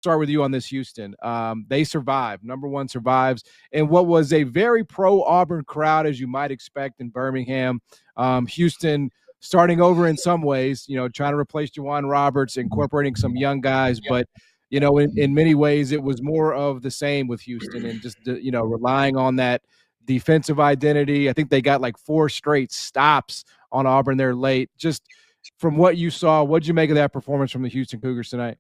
start with you on this, Houston. They survived. Number one survives. And what was a very pro-Auburn crowd, as you might expect in Birmingham. Houston starting over in some ways, trying to replace Juwan Roberts, incorporating some young guys. But, in many ways, it was more of the same with Houston and just, relying on that defensive identity. I think they got like 4 straight stops on Auburn there late. Just from what you saw, what'd you make of that performance from the Houston Cougars tonight?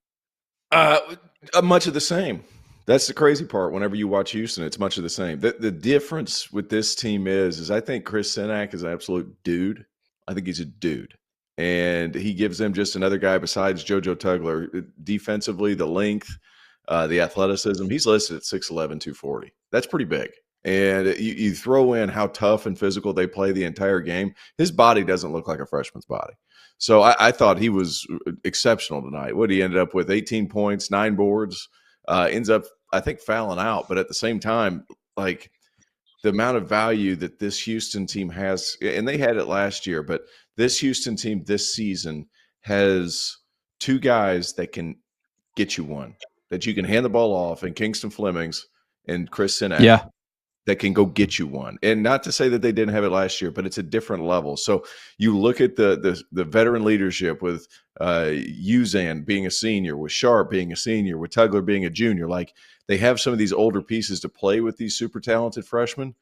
Much of the same. That's the crazy part. Whenever you watch Houston, it's much of the same. The difference with this team is I think Chris Sinak is an absolute dude. I think he's a dude. And he gives them just another guy besides JoJo Tugler. Defensively, the length, the athleticism. He's listed at 6'11", 240. That's pretty big. And you throw in how tough and physical they play the entire game. His body doesn't look like a freshman's body. So I thought he was exceptional tonight. What he ended up with, 18 points, 9 boards, ends up, I think, fouling out. But at the same time, like the amount of value that this Houston team has, and they had it last year, but this Houston team this season has 2 guys that can get you one, that you can hand the ball off, and Kingston Flemings and Chris Sinak. Yeah. That can go get you one. And not to say that they didn't have it last year, but it's a different level. So you look at the veteran leadership with Uzan being a senior, with Sharp being a senior, with Tugler being a junior. Like, they have some of these older pieces to play with these super talented freshmen.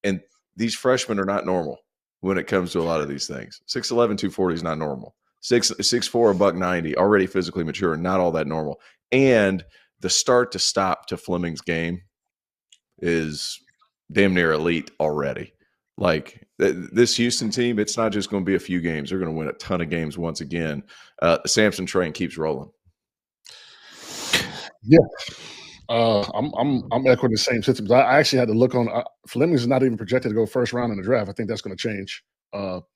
And these freshmen are not normal when it comes to a lot of these things. 6'11", 240 is not normal. 6'4", $190, already physically mature, not all that normal. And the start to stop to Fleming's game is damn near elite already. Like, this Houston team, it's not just going to be a few games. They're going to win a ton of games once again. The Samson train keeps rolling. Yeah. I'm echoing the same systems. I actually had to look on Flemings is not even projected to go first round in the draft. I think that's going to change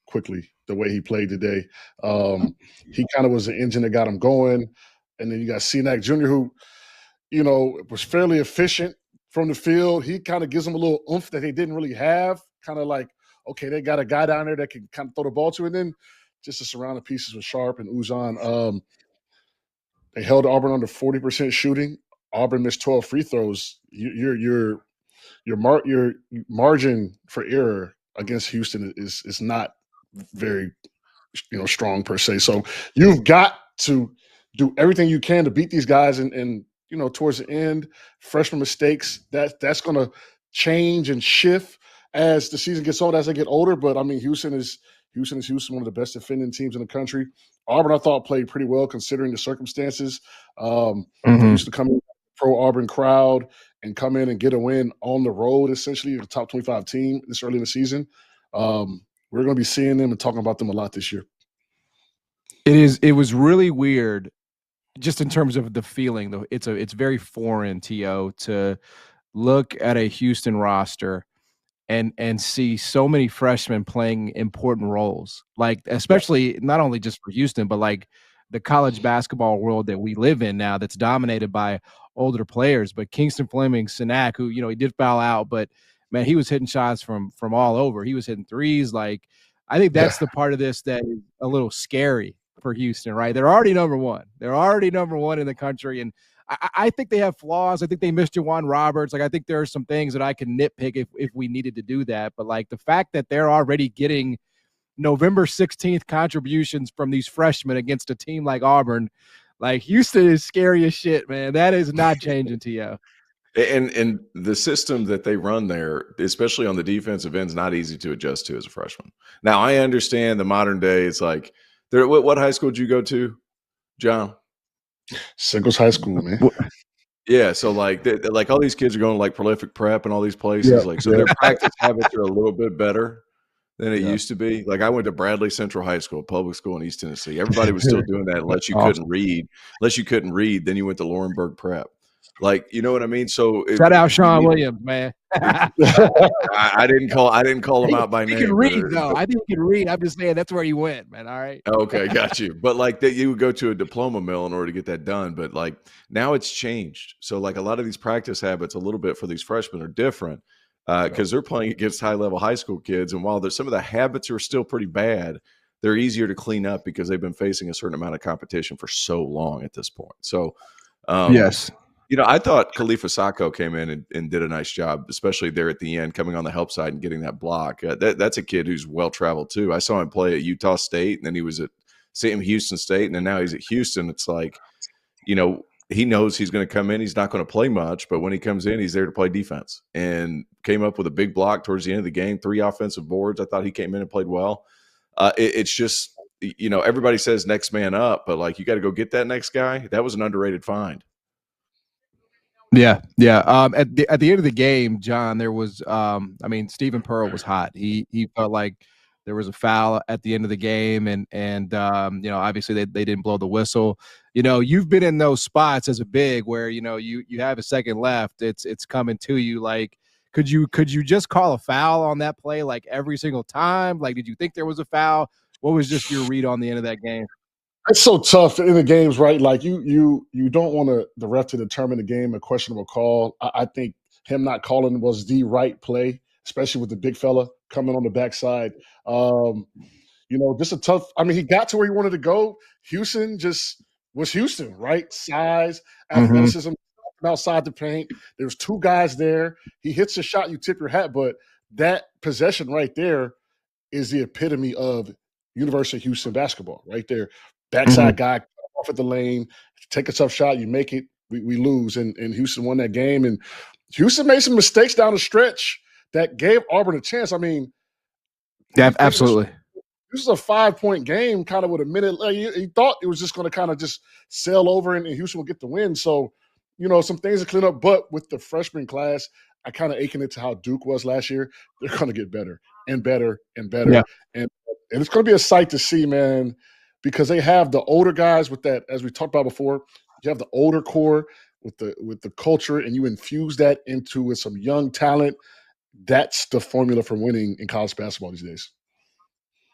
quickly the way he played today. He kind of was the engine that got him going. And then you got Sinak Jr., who, was fairly efficient from the field. He kind of gives them a little oomph that they didn't really have. Kind of like, okay, they got a guy down there that can kind of throw the ball to, and then just the surrounding pieces with Sharp and Uzan. They held Auburn under 40% shooting. Auburn missed 12 free throws. Your margin for error against Houston is not very strong per se. So you've got to do everything you can to beat these guys, and towards the end, freshman mistakes, that's going to change and shift as the season gets on, as they get older. But I mean, Houston is Houston, one of the best defending teams in the country. Auburn, I thought, played pretty well considering the circumstances. For Houston to come in, pro Auburn crowd, and come in and get a win on the road, essentially the top 25 team this early in the season. We're going to be seeing them and talking about them a lot this year. It was really weird. Just in terms of the feeling, though, it's very foreign, T.O., to look at a Houston roster and see so many freshmen playing important roles, like especially not only just for Houston, but like the college basketball world that we live in now that's dominated by older players. But Kingston Fleming, Sinak, who, he did foul out, but man, he was hitting shots from all over. He was hitting threes. Like, I think that's the part of this that is a little scary for Houston, right? They're already number one. They're already number one in the country. And I think they have flaws. I think they missed Juwan Roberts. Like, I think there are some things that I can nitpick if we needed to do that. But like the fact that they're already getting November 16th contributions from these freshmen against a team like Auburn, like Houston is scary as shit, man. That is not changing, T.O. And the system that they run there, especially on the defensive end, is not easy to adjust to as a freshman. Now, I understand the modern day. It's like, what high school did you go to, John? Sickles High School, man. Yeah, so like all these kids are going to like Prolific Prep and all these places. Their practice habits are a little bit better than it used to be. Like, I went to Bradley Central High School, public school in East Tennessee. Everybody was still doing that unless you couldn't read. Unless you couldn't read, then you went to Laurinburg Prep. Like, you know what I mean? So shout out Sean Williams, man. I didn't call him out by name. He can read, though. I think he can read. I'm just saying that's where he went, man. All right. Okay, got you. But like that, you would go to a diploma mill in order to get that done. But like now it's changed. So like a lot of these practice habits, a little bit for these freshmen, are different because they're playing against high-level high school kids. And while there's some of the habits are still pretty bad, they're easier to clean up because they've been facing a certain amount of competition for so long at this point. So Yes. I thought Khalifa Sacco came in and did a nice job, especially there at the end, coming on the help side and getting that block. That's a kid who's well-traveled too. I saw him play at Utah State, and then he was at Houston State, and then now he's at Houston. It's like, he knows he's going to come in. He's not going to play much, but when he comes in, he's there to play defense, and came up with a big block towards the end of the game, 3 offensive boards. I thought he came in and played well. It's just, everybody says next man up, but like, you got to go get that next guy. That was an underrated find. Yeah. At the end of the game, John, there was Stephen Pearl was hot. He felt like there was a foul at the end of the game, and obviously they didn't blow the whistle. You've been in those spots as a big where you have a second left. It's coming to you. Like, could you just call a foul on that play like every single time? Like, did you think there was a foul? What was just your read on the end of that game? It's so tough in the games, right? Like you don't want the ref to determine the game a questionable call. I think him not calling was the right play, especially with the big fella coming on the backside. Just a tough. I mean, he got to where he wanted to go. Houston just was Houston, right? Size, athleticism, outside the paint. There's 2 guys there. He hits a shot, you tip your hat, but that possession right there is the epitome of University of Houston basketball, right there. Backside guy off at the lane, take a tough shot, you make it, we lose. And Houston won that game. And Houston made some mistakes down the stretch that gave Auburn a chance. I mean, yeah, absolutely. This is a 5-point game, kind of with a minute. He thought it was just going to kind of just sail over and Houston will get the win. So, some things to clean up. But with the freshman class, I kind of akin it to how Duke was last year. They're going to get better and better and better. Yeah. And it's going to be a sight to see, man, because they have the older guys with that, as we talked about before. You have the older core with the culture, and you infuse that into with some young talent. That's the formula for winning in college basketball these days.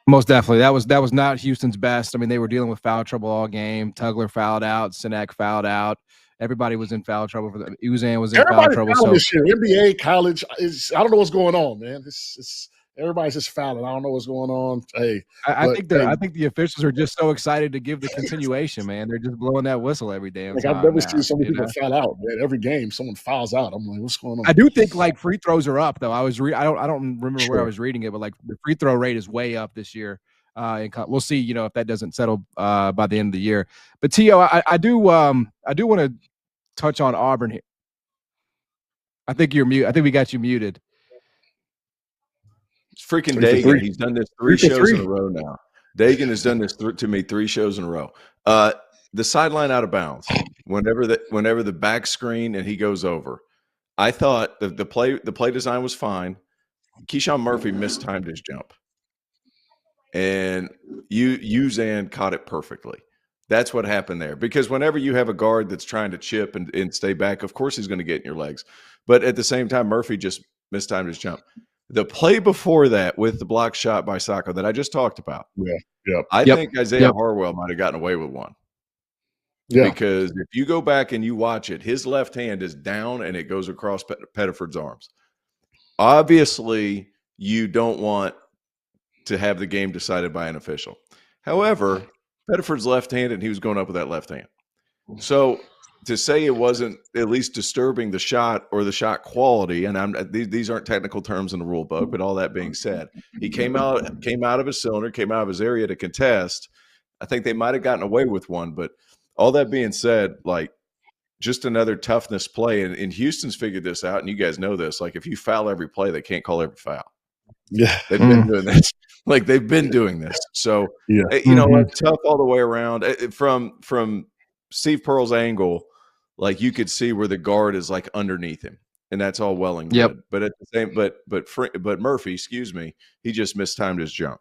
Most definitely. That was not Houston's best. I mean, they were dealing with foul trouble all game. Tugler fouled out. Sinek fouled out. Everybody was in foul trouble. Uzan was in foul trouble. So this year, NBA, college, I don't know what's going on, man. It's everybody's just fouling. I don't know what's going on. Hey, I think the officials are just so excited to give the continuation, man. They're just blowing that whistle every damn time. I've never seen so many people foul out, man. Every game, someone fouls out. I'm like, what's going on? I do think like free throws are up though. I don't remember where I was reading it, but like the free throw rate is way up this year. And we'll see, if that doesn't settle by the end of the year. But T.O., I do want to touch on Auburn here. I think you're mute. I think we got you muted. It's freaking Dagan. He's done this 3 shows in a row now. Dagan has done this to me 3 shows in a row. The sideline out of bounds. Whenever the back screen and he goes over, I thought the play design was fine. Keyshawn Murphy mistimed his jump, and Uzan caught it perfectly. That's what happened there. Because whenever you have a guard that's trying to chip and stay back, of course he's going to get in your legs. But at the same time, Murphy just mistimed his jump. The play before that with the block shot by Sacco that I just talked about, I think Isaiah Harwell might have gotten away with one. Yeah. Because if you go back and you watch it, his left hand is down and it goes across Pettiford's arms. Obviously, you don't want to have the game decided by an official. However, Pettiford's left-handed and he was going up with that left hand. So to say it wasn't at least disturbing the shot or the shot quality, and these aren't technical terms in the rule book, but all that being said, he came out of his cylinder, came out of his area to contest. I think they might have gotten away with one, but all that being said, like just another toughness play. And Houston's figured this out, and you guys know this. Like if you foul every play, they can't call every foul. Yeah, they've been doing this. Like they've been doing this. So tough all the way around. From Steve Pearl's angle, like you could see where the guard is like underneath him, and that's all well and good. But at the same, but Murphy, excuse me, he just mistimed his jump.